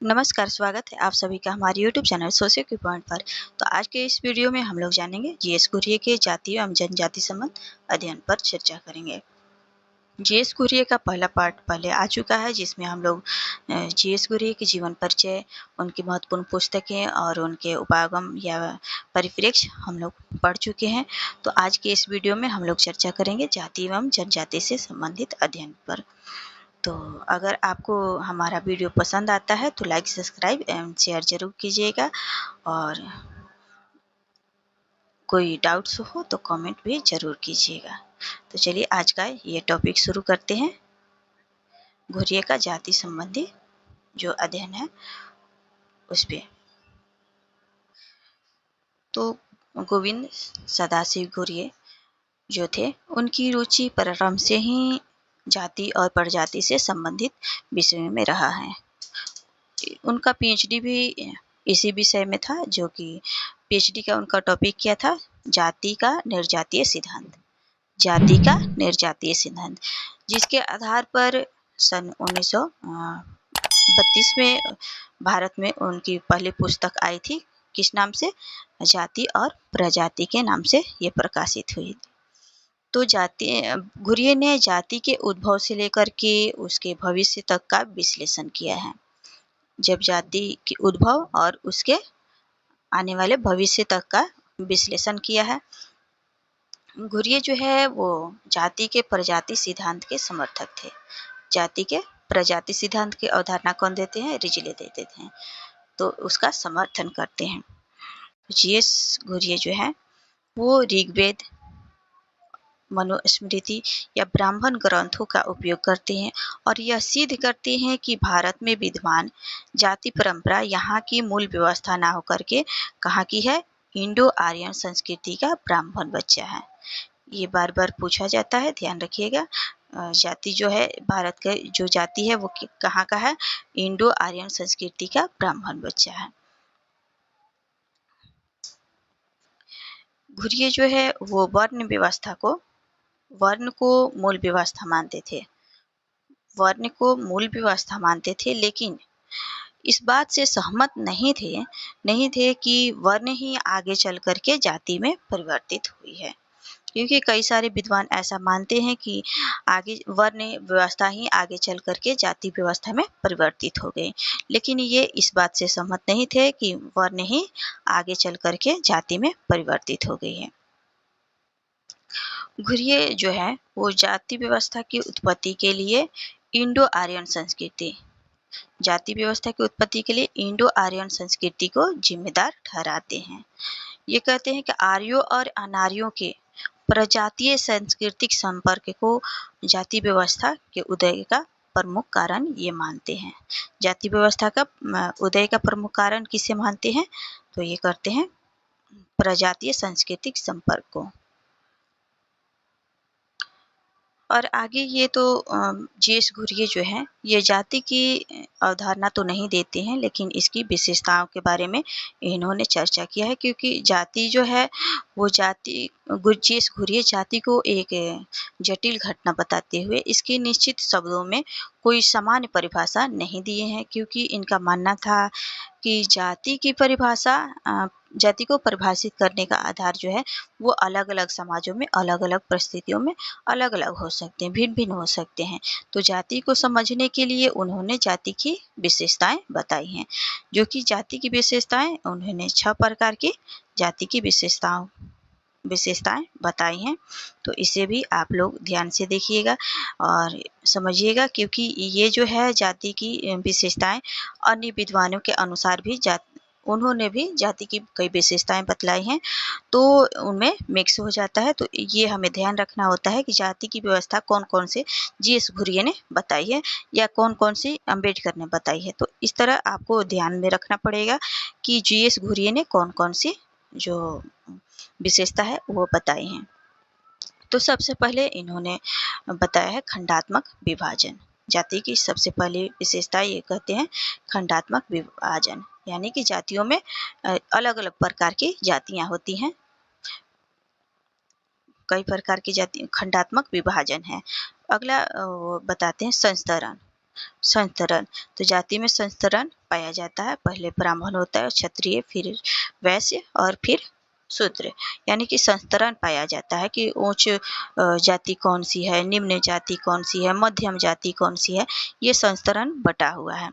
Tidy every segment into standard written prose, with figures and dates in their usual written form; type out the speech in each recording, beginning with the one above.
नमस्कार, स्वागत है आप सभी का हमारे यूट्यूब चैनल सोशियो की पॉइंट पर। तो आज के इस वीडियो में हम लोग जानेंगे जीएस घुरिये के जाति एवं जनजाति संबंध अध्ययन पर चर्चा करेंगे। जीएस घुरिये का पहला पार्ट पहले आ चुका है, जिसमें हम लोग जीएस घुरिये के जीवन परिचय, उनकी महत्वपूर्ण पुस्तकें और उनके उपागम या परिप्रेक्ष्य हम लोग पढ़ चुके हैं। तो आज के इस वीडियो में हम लोग चर्चा करेंगे जाति एवं जनजाति से संबंधित अध्ययन पर। तो अगर आपको हमारा वीडियो पसंद आता है तो लाइक, सब्सक्राइब एवं शेयर जरूर कीजिएगा, और कोई डाउट्स हो तो कमेंट भी जरूर कीजिएगा। तो चलिए आज का ये टॉपिक शुरू करते हैं। घुरिये का जाति संबंधी जो अध्ययन है उस पे। तो गोविंद सदाशिव घुरिये जो थे, उनकी रुचि प्रारंभ से ही जाति और प्रजाति से संबंधित विषयों में रहा है। उनका पीएचडी भी इसी विषय में था, जो कि पीएचडी का उनका टॉपिक क्या था? जाति का निर्जातीय सिद्धांत। जाति का निर्जातीय सिद्धांत, जिसके आधार पर सन 1932 में भारत में उनकी पहली पुस्तक आई थी। किस नाम से? जाति और प्रजाति के नाम से ये प्रकाशित हुई। तो घुरिये ने जाति के उद्भव से लेकर के उसके भविष्य तक का विश्लेषण किया है। जब जाति के उद्भव और उसके आने वाले भविष्य तक का विश्लेषण किया है। घुरिये जो है वो जाति के प्रजाति सिद्धांत के समर्थक थे। जाति के प्रजाति सिद्धांत की अवधारणा कौन देते हैं? रिजले देते हैं। तो उसका समर्थन करते हैं। जीएस घुरिये जो है वो ऋग्वेद, मनुस्मृति या ब्राह्मण ग्रंथों का उपयोग करते हैं और यह सिद्ध करते हैं कि भारत में विद्यमान जाति परंपरा यहाँ की मूल व्यवस्था ना होकर के कहाँ की है? इंडो आर्यन संस्कृति का ब्राह्मण बच्चा है। ये बार बार पूछा जाता है, ध्यान रखिएगा। जाति जो है, भारत का जो जाति है वो कहाँ का है? इंडो आर्यन संस्कृति का ब्राह्मण बच्चा है। घुरिये जो है वो वर्ण को मूल व्यवस्था मानते थे। वर्ण को मूल व्यवस्था मानते थे, लेकिन इस बात से सहमत नहीं थे कि वर्ण ही आगे चल करके जाति में परिवर्तित हुई है। क्योंकि कई सारे विद्वान ऐसा मानते हैं कि आगे वर्ण व्यवस्था ही आगे चल करके जाति व्यवस्था में परिवर्तित हो गई, लेकिन ये इस बात से सहमत नहीं थे कि वर्ण ही आगे चल करके जाति में परिवर्तित हो गई है। घुरिये जो है वो जाति व्यवस्था की उत्पत्ति के लिए इंडो आर्यन संस्कृति इंडो आर्यन संस्कृति को जिम्मेदार ठहराते हैं। ये कहते हैं कि आर्यों और अनार्यों के प्रजातीय सांस्कृतिक संपर्क को जाति व्यवस्था के उदय का प्रमुख कारण ये मानते हैं। जाति व्यवस्था का उदय का प्रमुख कारण किसे मानते हैं? तो ये करते हैं प्रजातीय सांस्कृतिक संपर्क को। और आगे ये तो जीएस घुरिये जो है ये जाति की अवधारणा तो नहीं देते हैं, लेकिन इसकी विशेषताओं के बारे में इन्होंने चर्चा किया है। क्योंकि जाति जो है वो जीएस घुरिये जाति को एक जटिल घटना बताते हुए इसके निश्चित शब्दों में कोई सामान्य परिभाषा नहीं दिए हैं। क्योंकि इनका मानना था कि जाति को परिभाषित करने का आधार जो है वो अलग अलग समाजों में, अलग अलग परिस्थितियों में अलग अलग हो सकते हैं, भिन्न भिन्न हो सकते हैं। तो जाति को समझने के लिए उन्होंने जाति की विशेषताएं बताई हैं, जो कि जाति की विशेषताएं उन्होंने 6 प्रकार की जाति की विशेषताएं बताई हैं। तो इसे भी आप लोग ध्यान से देखिएगा और समझिएगा, क्योंकि ये जो है जाति की विशेषताएं अन्य विद्वानों के अनुसार भी उन्होंने भी जाति की कई विशेषताएं बतलाई हैं, तो उनमें मिक्स हो जाता है। तो ये हमें ध्यान रखना होता है कि जाति की व्यवस्था कौन कौन से जीएस घुरिये ने बताई है या कौन कौन सी अम्बेडकर ने बताई है। तो इस तरह आपको ध्यान में रखना पड़ेगा कि जीएस घुरिये ने कौन कौन सी जो विशेषता है वो बताई हैं। तो सबसे पहले इन्होंने बताया है खंडात्मक विभाजन। जाति की सबसे पहली विशेषता ये कहते हैं खंडात्मक विभाजन, यानी कि जातियों में अलग अलग प्रकार की जातियां होती हैं, कई प्रकार की जाति, खंडात्मक विभाजन है। अगला बताते हैं संस्तरण। संस्तरण, तो जाति में संस्तरण पाया जाता है। पहले ब्राह्मण होता है, क्षत्रिय, फिर वैश्य और फिर शूद्र, यानी कि संस्तरण पाया जाता है कि उच्च जाति कौन सी है, निम्न जाति कौन सी है, मध्यम जाति कौन सी है, ये संस्तरण बटा हुआ है।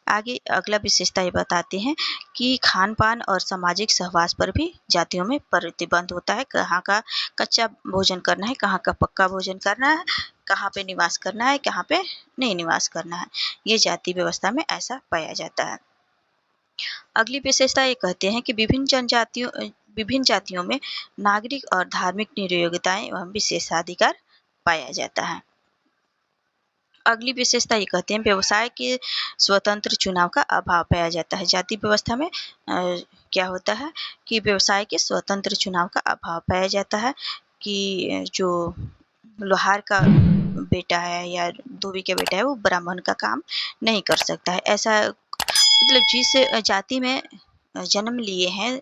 आगे अगला विशेषता ये बताते हैं कि खान पान और सामाजिक सहवास पर भी जातियों में प्रतिबंध होता है। कहाँ का कच्चा भोजन करना है, कहाँ का पक्का भोजन करना है, कहाँ पे निवास करना है, कहाँ पे नहीं निवास करना है, ये जाति व्यवस्था में ऐसा पाया जाता है। अगली विशेषता ये कहते हैं कि विभिन्न जातियों में नागरिक और धार्मिक नियोगिताएं एवं विशेषाधिकार पाया जाता है। अगली विशेषता ये कहते हैं व्यवसाय के स्वतंत्र चुनाव का अभाव पाया जाता है। जाति व्यवस्था में क्या होता है कि व्यवसाय के स्वतंत्र चुनाव का अभाव पाया जाता है कि जो लोहार का बेटा है या धोबी का बेटा है वो ब्राह्मण का काम नहीं कर सकता है। ऐसा मतलब जिस जाति में जन्म लिए हैं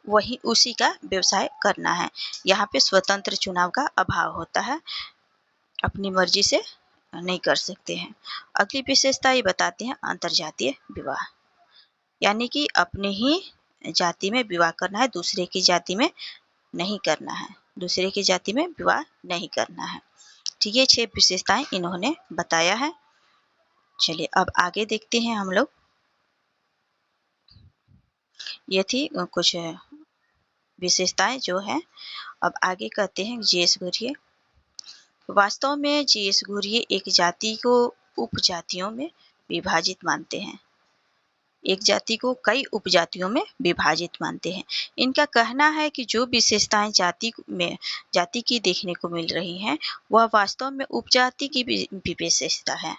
वही उसी का व्यवसाय करना है। यहाँ पे स्वतंत्र चुनाव का अभाव होता है, अपनी मर्जी से नहीं कर सकते हैं। अगली विशेषता ये बताते हैं अंतरजातीय विवाह, यानी कि अपने ही जाति में विवाह करना है, दूसरे की जाति में नहीं करना है, दूसरे की जाति में विवाह नहीं करना है। ठीक है, 6 विशेषताएं इन्होंने बताया है। चलिए अब आगे देखते हैं हम लोग। ये थी कुछ विशेषताएं जो है। अब आगे कहते हैं जीएस घुरिये। वास्तव में जीएस घुरिये एक जाति को उपजातियों में विभाजित मानते हैं, एक जाति को कई उपजातियों में विभाजित मानते हैं। इनका कहना है कि जो विशेषताएं जाति की देखने को मिल रही हैं वह वास्तव में उपजाति की भी विशेषता है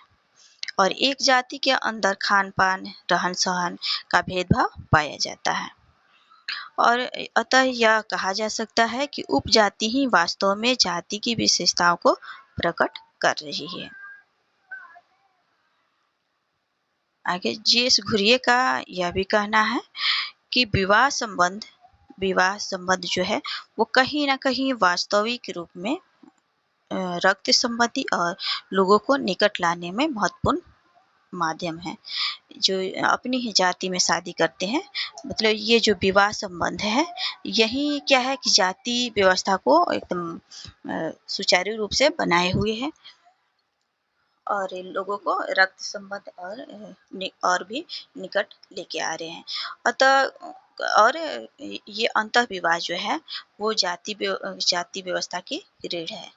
और एक जाति के अंदर खान पान रहन सहन का भेदभाव पाया जाता है और अतः यह कहा जा सकता है कि उपजाति ही वास्तव में जाति की विशेषताओं को प्रकट कर रही है। आगे जीएस घुरिये का यह भी कहना है कि विवाह संबंध जो है वो कहीं ना कहीं वास्तविक रूप में रक्त संबंधी और लोगों को निकट लाने में महत्वपूर्ण माध्यम है। जो अपनी ही जाति में शादी करते हैं, मतलब ये जो विवाह संबंध है यही क्या है कि जाति व्यवस्था को एकदम सुचारू रूप से बनाए हुए है और इन लोगों को रक्त संबंध और भी निकट लेके आ रहे हैं। अतः और ये अंतः विवाह जो है वो जाति व्यवस्था की रीढ़ है।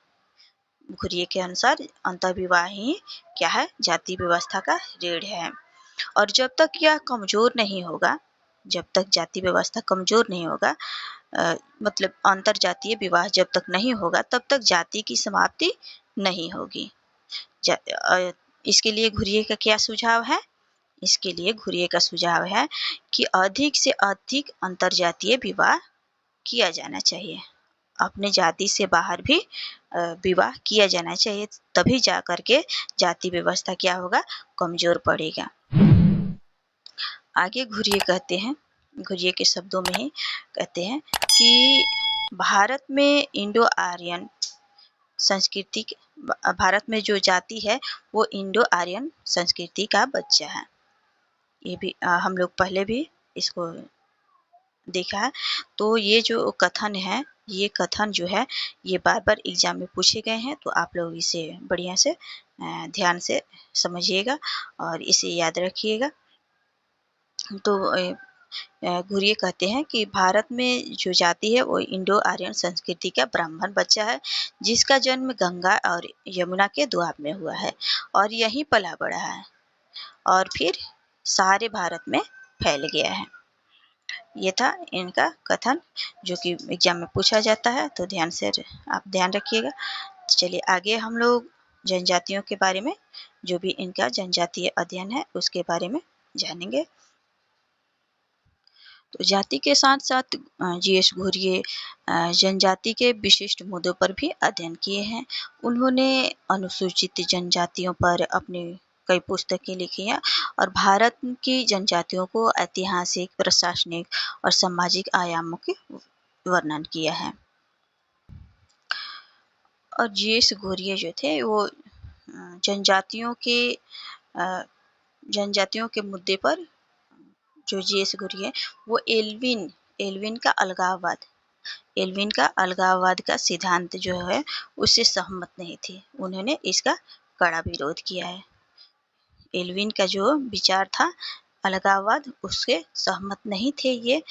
घुरिये के अनुसार अंतः विवाह ही क्या है, जाति व्यवस्था का रीढ़ है और जब तक यह कमजोर नहीं होगा, जब तक जाति व्यवस्था कमजोर नहीं होगा, मतलब अंतर जातीय विवाह जब तक नहीं होगा तब तक जाति की समाप्ति नहीं होगी। इसके लिए घुरिये का क्या सुझाव है? इसके लिए घुरिये का सुझाव है कि अधिक से अधिक अंतरजातीय विवाह किया जाना चाहिए, अपने जाति से बाहर भी विवाह किया जाना चाहिए, तभी जा करके जाति व्यवस्था क्या होगा, कमजोर पड़ेगा। आगे घुरिये कहते हैं, घुरिये के शब्दों में ही कहते हैं कि भारत में इंडो आर्यन संस्कृति, भारत में जो जाति है वो इंडो आर्यन संस्कृति का बच्चा है। ये भी हम लोग पहले भी इसको देखा है। तो ये जो कथन है, ये कथन जो है ये बार बार एग्जाम में पूछे गए हैं, तो आप लोग इसे बढ़िया से ध्यान से समझिएगा और इसे याद रखिएगा। तो घुरिये कहते हैं कि भारत में जो जाति है वो इंडो आर्यन संस्कृति का ब्राह्मण बच्चा है जिसका जन्म गंगा और यमुना के द्वार में हुआ है और यहीं पला बड़ा है और फिर सारे भारत में फैल गया है। ये था इनका कथन जो कि एग्जाम में पूछा जाता है, तो ध्यान से आप ध्यान रखिएगा। चलिए आगे हम लोग जनजातियों के बारे में, जो भी इनका जनजातीय अध्ययन है उसके बारे में जानेंगे। तो जाति के साथ साथ जीएस घुरिये जनजाति के विशिष्ट मुद्दों पर भी अध्ययन किए हैं। उन्होंने अनुसूचित जनजातियों पर अपनी कई पुस्तकें लिखी हैं और भारत की जनजातियों को ऐतिहासिक, प्रशासनिक और सामाजिक आयामों के वर्णन किया है। और जीएस घुरिये जो थे वो जनजातियों के मुद्दे पर जो जीएस घुरिये वो एल्विन का अलगाववाद का सिद्धांत जो है उससे सहमत नहीं थे। उन्होंने इसका कड़ा विरोध किया है। एल्विन का जो विचार था अलगाववाद, उससे सहमत नहीं थे ये,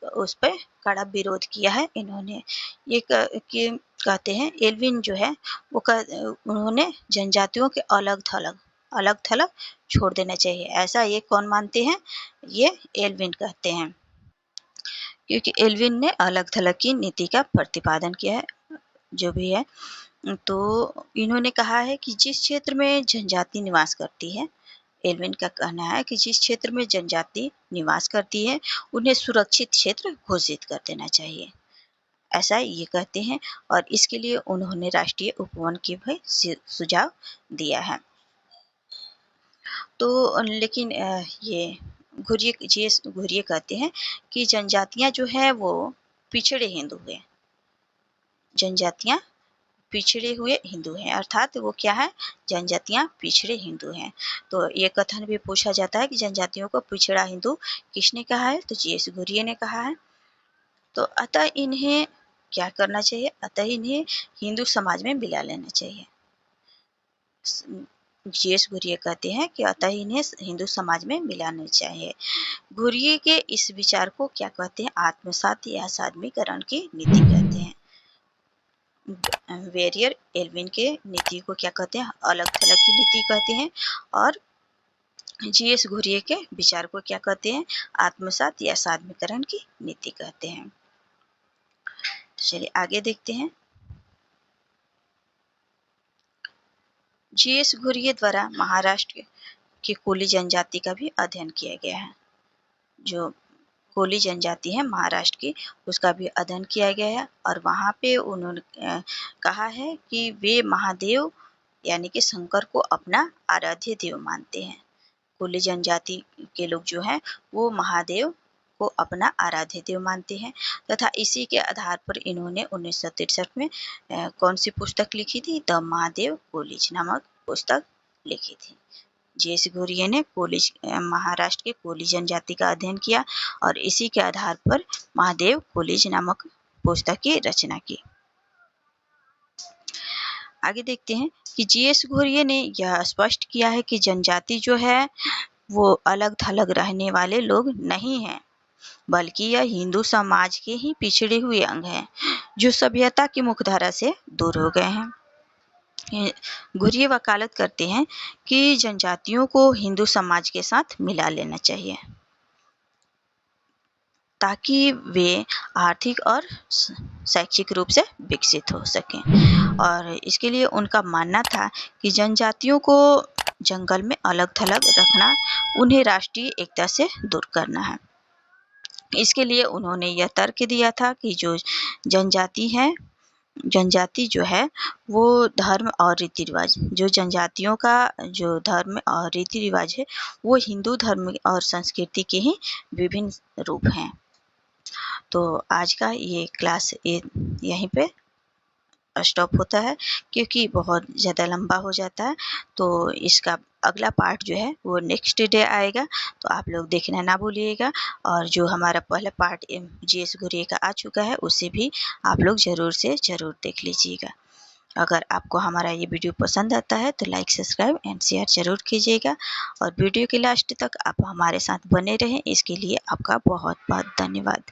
उस पर कड़ा विरोध किया है इन्होंने। ये कहते हैं एल्विन जो है वो उन्होंने जनजातियों के अलग थलग छोड़ देना चाहिए, ऐसा ये कौन मानते हैं? ये एल्विन कहते हैं, क्योंकि एल्विन ने अलग थलग की नीति का प्रतिपादन किया है। जो भी है, तो इन्होंने कहा है कि जिस क्षेत्र में जनजाति निवास करती है, एल्विन का कहना है कि जिस क्षेत्र में जनजाति निवास करती है उन्हें सुरक्षित क्षेत्र घोषित कर देना चाहिए, ऐसा ये कहते हैं। और इसके लिए उन्होंने राष्ट्रीय उपवन की भी सुझाव दिया है। तो लेकिन ये जीएस घुरिये कहते हैं कि जनजातियां जो है वो पिछड़े हिंदू हैं, जनजातियां पिछड़े हुए हिंदू हैं, अर्थात वो क्या है? जनजातियां पिछड़े हिंदू हैं। तो ये कथन भी पूछा जाता है कि जनजातियों को पिछड़ा हिंदू किसने कहा है? तो जीएस घुरिये ने कहा है। तो अतः इन्हें क्या करना चाहिए? अतः इन्हें हिंदू समाज में मिला लेना चाहिए। जीएस घुरिये कहते हैं कि अतः इन्हें हिंदू समाज में मिलाना चाहिए। घुरिये के इस विचार को क्या कहते हैं? आत्मसात या साधवीकरण की नीति कहते हैं। वेरियर एल्विन के नीति को क्या कहते हैं? अलग थलग की नीति कहते हैं। और जीएस घुरिये के विचार को क्या कहते हैं? आत्मसात या साधवीकरण की नीति कहते हैं। तो चलिए आगे देखते हैं। जीएस घुरिये द्वारा महाराष्ट्र की कोली जनजाति का भी अध्ययन किया गया है। जो कोली जनजाति है महाराष्ट्र की, उसका भी अध्ययन किया गया है। और वहाँ पे उन्होंने कहा है कि वे महादेव यानी कि शंकर को अपना आराध्य देव मानते हैं। कोली जनजाति के लोग जो हैं वो महादेव को अपना आराध्य देव मानते हैं, तथा इसी के आधार पर इन्होंने 1963 में कौन सी पुस्तक लिखी थी? द महादेव कोलीज नामक पुस्तक लिखी थी। जीएस घुरिये ने महाराष्ट्र के कोली जनजाति का अध्ययन किया और इसी के आधार पर महादेव कोलीज नामक पुस्तक की रचना की। आगे देखते हैं कि जीएस घुरिये ने यह स्पष्ट किया है कि जनजाति जो है वो अलग थलग रहने वाले लोग नहीं हैं, बल्कि यह हिंदू समाज के ही पिछड़े हुए अंग हैं, जो सभ्यता की मुख्यधारा से दूर हो गए हैं। घुरिये वकालत करते हैं कि जनजातियों को हिंदू समाज के साथ मिला लेना चाहिए ताकि वे आर्थिक और शैक्षिक रूप से विकसित हो सकें। और इसके लिए उनका मानना था कि जनजातियों को जंगल में अलग थलग रखना उन्हें राष्ट्रीय एकता से दूर करना है। इसके लिए उन्होंने यह तर्क दिया था कि जो जनजाति जो है वो धर्म और रीति रिवाज, जो जनजातियों का जो धर्म और रीति रिवाज है वो हिंदू धर्म और संस्कृति के ही विभिन्न रूप हैं। तो आज का ये क्लास यहीं पे स्टॉप होता है, क्योंकि बहुत ज़्यादा लंबा हो जाता है। तो इसका अगला पार्ट जो है वो नेक्स्ट डे आएगा, तो आप लोग देखना ना भूलिएगा। और जो हमारा पहला पार्ट जीएस घुरिये का आ चुका है उसे भी आप लोग ज़रूर से ज़रूर देख लीजिएगा। अगर आपको हमारा ये वीडियो पसंद आता है तो लाइक, सब्सक्राइब एंड शेयर ज़रूर कीजिएगा। और वीडियो के लास्ट तक आप हमारे साथ बने रहें, इसके लिए आपका बहुत बहुत धन्यवाद।